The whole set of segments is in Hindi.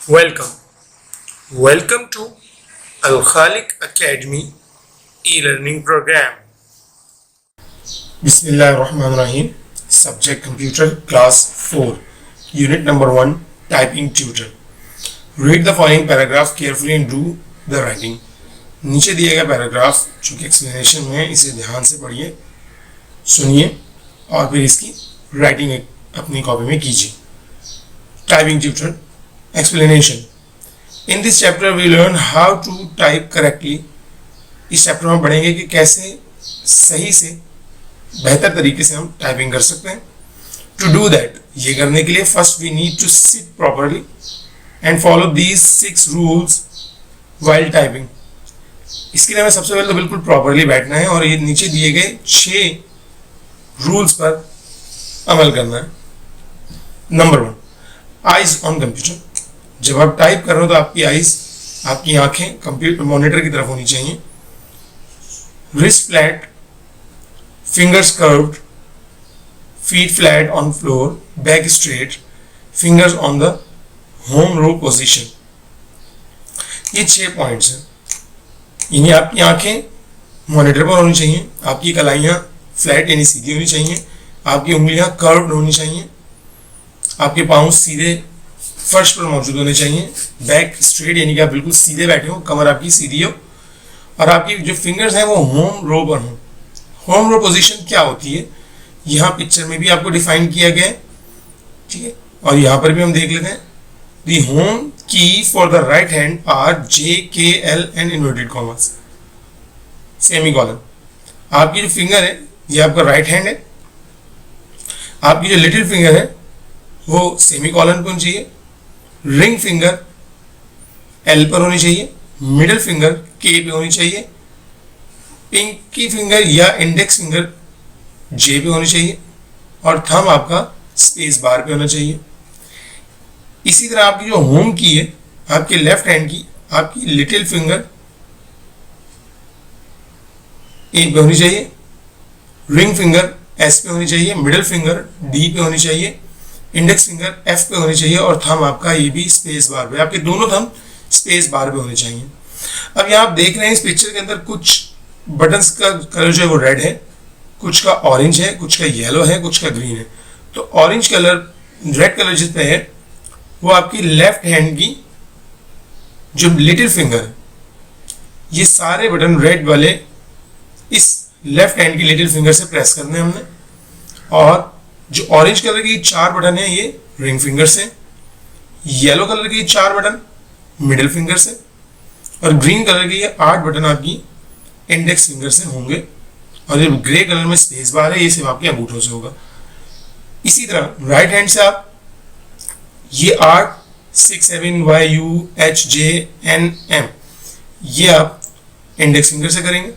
Welcome. Welcome to Al Khaliq Academy e-learning program. Bismillahirrahmanirrahim. Subject Computer Class 4. Unit number 1. Typing Tutor. Read the following paragraph carefully and do the writing. नीचे दिया गया पैराग्राफ चूंकि एक्सप्लेनेशन में है, इसे ध्यान से पढ़िए, सुनिए और फिर इसकी राइटिंग अपनी कॉपी में कीजिए. Typing tutor explanation. In this chapter we learn how to type correctly. इस चैप्टर में पढ़ेंगे कि कैसे सही से बेहतर तरीके से हम टाइपिंग कर सकते हैं. To do that, ये करने के लिए first we need to sit properly and follow these 6 rules while typing. इसके लिए हमें सबसे पहले तो बिल्कुल प्रॉपरली बैठना है और ये नीचे दिए गए 6 रूल्स पर अमल करना है. Number 1, eyes on computer. जब आप टाइप कर रहे हो तो आपकी आईज, आपकी आंखें कंप्यूटर मॉनिटर की तरफ होनी चाहिए. Wrist flat, fingers curved, feet flat on floor, back straight, fingers on the home row position. ये 6 पॉइंट्स हैं. यानी आपकी आंखें मॉनिटर पर होनी चाहिए, आपकी कलाइयाँ फ्लैट यानी सीधी होनी चाहिए, आपकी उंगलियां कर्व्ड होनी चाहिए, आपके पाँव सीधे फर्श पर मौजूद होने चाहिए, बैक स्ट्रेट यानी कि आप बिल्कुल सीधे बैठे हो, कमर आपकी सीधी हो और आपकी जो फिंगर्स हैं वो होम रो पर हो. होम रो पोजीशन क्या होती है यहाँ पिक्चर में भी आपको डिफाइन किया गया है, ठीक है, और यहाँ पर भी हम देख लेते हैं. The home key for the right hand are JKL and inverted commas semicolon. आपकी जो फिंगर है ये आपका राइट हैंड है, आपकी जो लिटिल फिंगर है वो सेमीकोलन पर होनी चाहिए, रिंग फिंगर L पर होनी चाहिए, मिडिल फिंगर K पे होनी चाहिए, पिंकी फिंगर या इंडेक्स फिंगर J पे होनी चाहिए और थंब आपका स्पेस बार पे होना चाहिए. इसी तरह आपकी जो होम की है आपके लेफ्ट हैंड की, आपकी लिटिल फिंगर A पे होनी चाहिए, रिंग फिंगर S पे होनी चाहिए, मिडिल फिंगर D पे होनी चाहिए, इंडेक्स फिंगर F पे होनी चाहिए और थंब आपका ये भी स्पेस बार पे. आपके दोनों थंब स्पेस बार पे होने चाहिए. अब यहाँ आप देख रहे हैं इस पिक्चर के अंदर कुछ बटन्स का कलर जो है वो रेड है, कुछ का ऑरेंज है, कुछ का येलो है, कुछ का ग्रीन है. तो ऑरेंज कलर, रेड कलर जिस पे है वो आपकी लेफ्ट हैंड की जो लिटिल फिंगर है, ये सारे बटन रेड वाले इस लेफ्ट हैंड की लिटिल फिंगर से प्रेस करने हैं हमने. और जो ऑरेंज कलर की 4 बटन है ये रिंग फिंगर से, येलो कलर की 4 बटन मिडिल फिंगर से और ग्रीन कलर के ये 8 बटन आपकी इंडेक्स फिंगर से होंगे और ये ग्रे कलर में स्पेस बार है, ये सिर्फ आपके अंगूठों से होगा. इसी तरह राइट हैंड से आप ये 8 6 7 Y U H J N M ये आप इंडेक्स फिंगर से करेंगे.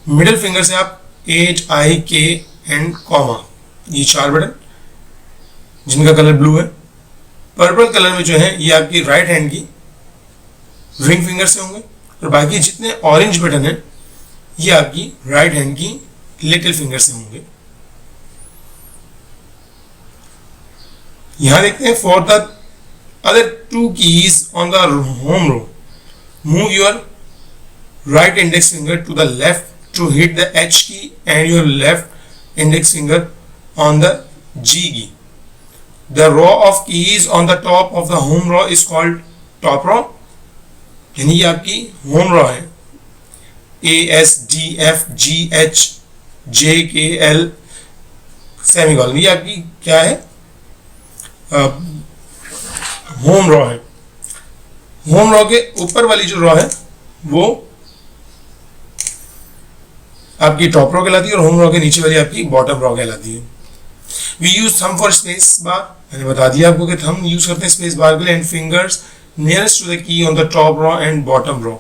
मिडिल फिंगर से आप H I K and comma, ये 4 बटन जिनका कलर ब्लू है. पर्पल कलर में जो है ये आपकी राइट हैंड की रिंग फिंगर से होंगे और बाकी जितने ऑरेंज बटन हैं ये आपकी राइट हैंड की लिटिल फिंगर से होंगे. यहां देखते हैं for the other 2 keys on the home row, move your right index finger to the left to hit the H key and your left index finger on the G key. The row of keys on the top of the home row is called top row. यानी ये आपकी home row है. A S D F G H J K L semicolon, ये आपकी क्या है, होम रॉ है. होम रॉ के ऊपर वाली जो रॉ है वो आपकी टॉप रो कहलाती है और होम रो के नीचे वाली आपकी बॉटम रो कहलाती है. We use thumb for space bar, मैंने बता दिया आपको कि थंब यूज करते हैं स्पेस बार के लिए, and fingers nearest to the key on the top row and bottom row.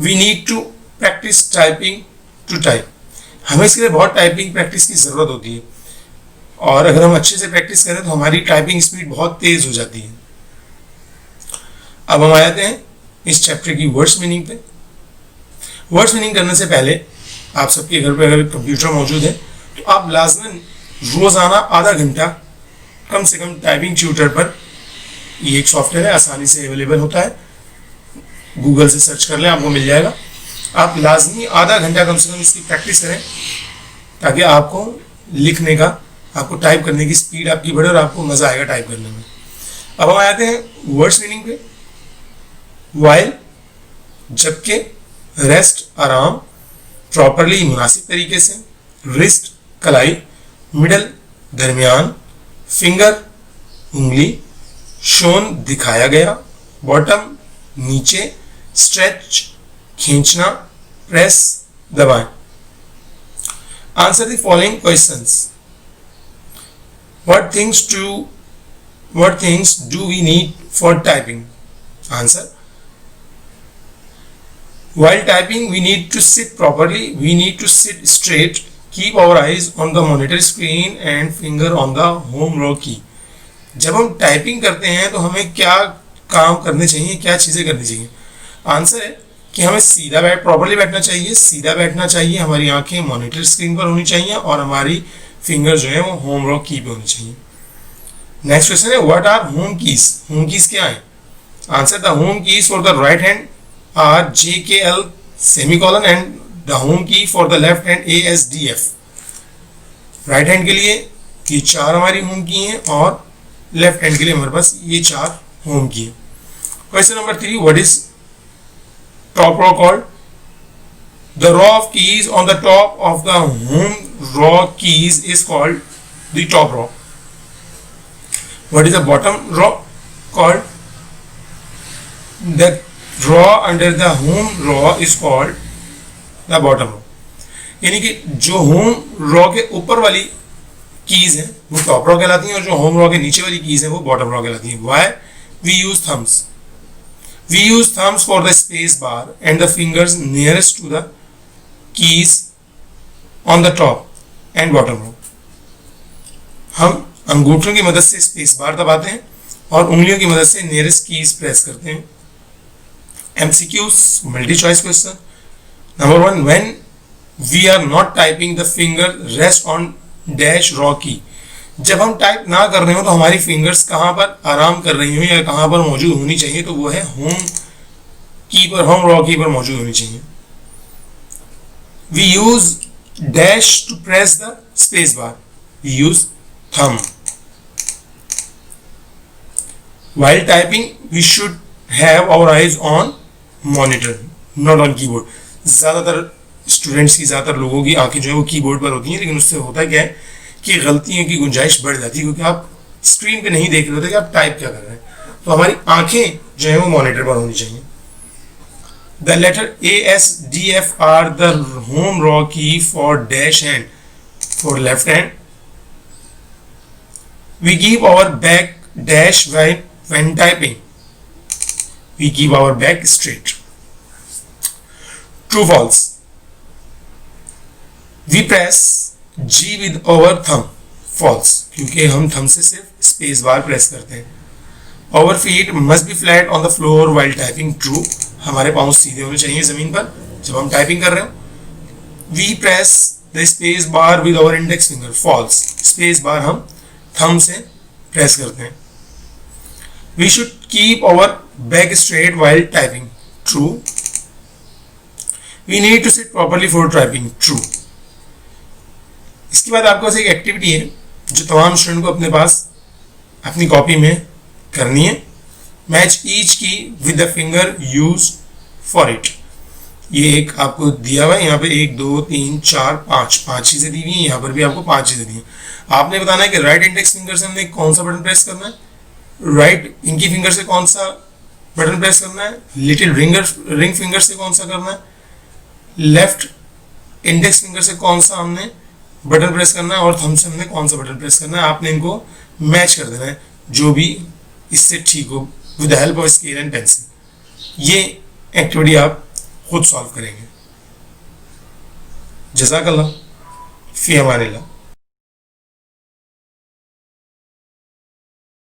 We need to practice typing to type. हमें इसके लिए बहुत टाइपिंग प्रैक्टिस की जरूरत होती है और अगर हम अच्छे से प्रैक्टिस करें तो हमारी टाइपिंग स्पीड बहुत तेज हो जाती है. अब हम आते हैं इस चैप्टर की वर्ड्स मीनिंग पे. वर्ड्स मीनिंग करने से पहले आप सबके घर पे अगर कंप्यूटर मौजूद है तो आप लाजमन रोजाना आधा घंटा कम से कम टाइपिंग ट्यूटर पर ये एक सॉफ्टवेयर है, आसानी से अवेलेबल होता है, गूगल से सर्च कर लें, आपको मिल जाएगा। आप लाजमी आधा घंटा कम से कम इसकी प्रैक्टिस करें ताकि आपको लिखने का, आपको टाइप करने की स्पीड आपकी बढ़े और आपको मज़ा आएगा टाइप करने में। अब हम आते हैं वर्ड्स मीनिंग पे। वाइल जबकि, रेस्ट आराम, प्रॉपरली मुनासिब तरीके से, रिस्ट कलाई, मिडल दरमियान, फिंगर उंगली, शोन दिखाया गया, बॉटम नीचे, स्ट्रेच खींचना, प्रेस दबाएं। Answer the following questions. What things do we need for typing? Answer. While typing, we need to sit properly. We need to sit straight. Keep our eyes on the monitor screen and finger on the home row key. जब हम टाइपिंग करते हैं तो हमें क्या काम करने चाहिए, क्या चीज़ें करनी चाहिए? आंसर है कि हमें प्रॉपरली बैठना चाहिए, सीधा बैठना चाहिए, हमारी आंखें मॉनिटर स्क्रीन पर होनी चाहिए और हमारी फिंगर जो है वो होम रॉ की पे होनी चाहिए। नेक्स्ट क्वेश्चन है what are home keys? Home keys क्या है? Answer the home keys for the right hand are JKL semicolon and the home key for the left hand ASDF। Right hand के लिए ये 4 हमारी होम की हैं और लेफ्ट हैंड के लिए हमारे पास ये 4 होम की है। Question number 3, what is top raw called? The row of keys on the top of the home row keys is called the top row. What is the bottom row called? The row under the home row is called the bottom row. यानी कि जो होम रॉ के ऊपर वाली कीज है वो टॉप रॉ कहलाती हैं और जो होम रॉ के नीचे वाली कीज है वो बॉटम रॉ कहलाती हैं। Why we use thumbs? We use thumbs for the space bar and the fingers nearest to the keys on the top and bottom row. हम अंगूठों की मदद से स्पेस बार दबाते हैं और उंगलियों की मदद से नियरेस्ट कीज प्रेस करते हैं। MCQs multi choice question. Number 1, when we are not typing the finger rest on dash row key. जब हम टाइप ना कर रहे हो तो हमारी फिंगर्स कहाँ पर आराम कर रही हो या कहाँ पर मौजूद होनी चाहिए? तो वो है होम की पर, होम रॉ की पर मौजूद होनी चाहिए। We use dash to press the space bar. We use thumb. While typing, we should have our eyes on monitor, not on keyboard. ज़्यादातर स्टूडेंट्स की, ज़्यादातर लोगों की आंखें जो है वो कीबोर्ड पर होती हैं, लेकिन उससे होता क्या है कि गलतियों की गुंजाइश बढ़ जाती है क्योंकि आप स्क्रीन पे नहीं देख रहे होते कि आप टाइप क्या कर रहे हैं। तो हमारी आंखें जो है वो मॉनिटर पर होनी चाहिए। The letter ASDF are the home row key for dash hand. For left hand, we keep our back dash when typing. We keep our back straight. True false. We press G with our thumb. False, क्योंकि हम थंब से सिर्फ स्पेस बार प्रेस करते हैं। Our feet must be flat on the floor while typing. True, हमारे पाँव सीधे होने चाहिए जमीन पर जब हम टाइपिंग कर रहे हो। We press the space bar with our index finger. False, space bar हम थंब से प्रेस करते हैं। We should keep our back straight while typing. True. We need to sit properly for typing. True. इसके बाद आपके पास एक एक्टिविटी है जो तमाम स्टूडेंट को अपने पास अपनी कॉपी में करनी है। मैच ईच की with the finger use for it. ये एक आपको दिया हुआ है, यहाँ पे 1 2 3 4 5 चीजें दी हुई हैं, यहाँ पर भी आपको 5 चीजें दी हैं। आपने बताना है कि राइट इंडेक्स फिंगर से हमने कौन सा बटन प्रेस करना है, राइट इंकी फिंगर से कौन सा बटन प्रेस करना है, लिटिल रिंग फिंगर से कौन सा करना है, लेफ्ट इंडेक्स फिंगर से कौन सा हमने बटन प्रेस करना है और थंब से हमने कौन सा बटन प्रेस करना है। आपने इनको मैच कर देना है जो भी इससे ठीक हो with the help of scale and pencil. ये एक्टिविटी आप खुद सॉल्व करेंगे। जज़ाकल्लाह, फी अमानिल्लाह।